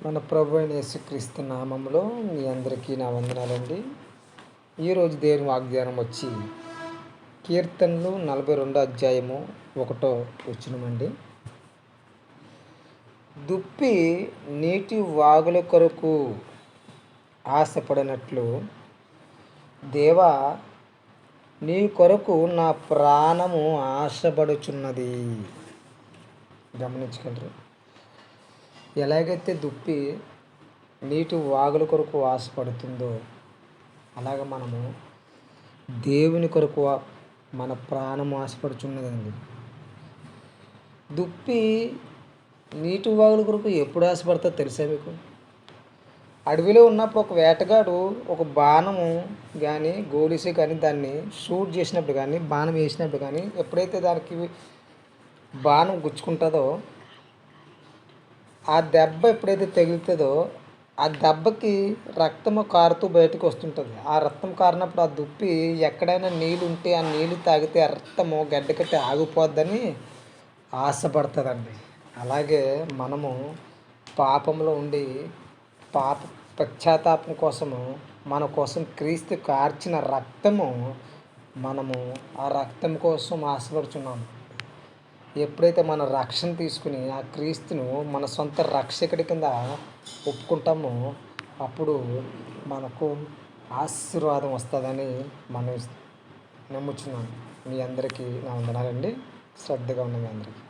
మన ప్రభు అయిన యేసుక్రీస్తు నామంలో మీ అందరికీ నా వందనాలండి. ఈరోజు దేవుని వాగ్దానం వచ్చి కీర్తనలు 42 అధ్యాయము 1 వచనమండి. దుప్పి నీటి వాగుల కొరకు ఆశపడినట్లు దేవా నీ కొరకు నా ప్రాణము ఆశపడుచున్నది. గమనించగలరు. ఎలాగైతే దుప్పి నీటి వాగుల కొరకు ఆశపడుతుందో అలాగ మనము దేవుని కొరకు మన ప్రాణం ఆశపడుచున్నదండి. దుప్పి నీటి వాగుల కొరకు ఎప్పుడు ఆశపడుతుందో తెలుసా మీకు? అడవిలో ఉన్నప్పుడు ఒక వేటగాడు ఒక బాణము కానీ గోలిసి కానీ దాన్ని షూట్ చేసినప్పుడు కానీ బాణం వేసినప్పుడు కానీ ఎప్పుడైతే దానికి బాణం గుచ్చుకుంటుందో ఆ దెబ్బ ఎప్పుడైతే తగులుతుందో ఆ దెబ్బకి రక్తము కారుతూ బయటకు వస్తుంటుంది. ఆ రక్తం కారినప్పుడు ఆ దుప్పి ఎక్కడైనా నీళ్ళు ఉంటే ఆ నీళ్ళు తాగితే ఆ రక్తము గడ్డకట్టి ఆగిపోద్దని ఆశపడుతుందండి. అలాగే మనము పాపంలో ఉండి పశ్చాత్తాపం కోసము మన కోసం క్రీస్తు కార్చిన రక్తము మనము ఆ రక్తం కోసం ఆశపడుచున్నాము. ఎప్పుడైతే మన రక్షణ తీసుకుని ఆ క్రీస్తును మన సొంత రక్షకుడి కింద ఒప్పుకుంటామో అప్పుడు మనకు ఆశీర్వాదం వస్తుందని మనం నమ్ముచున్నాను. మీ అందరికీ నా వందనాలండి. శ్రద్ధగా ఉన్న మీ అందరికీ.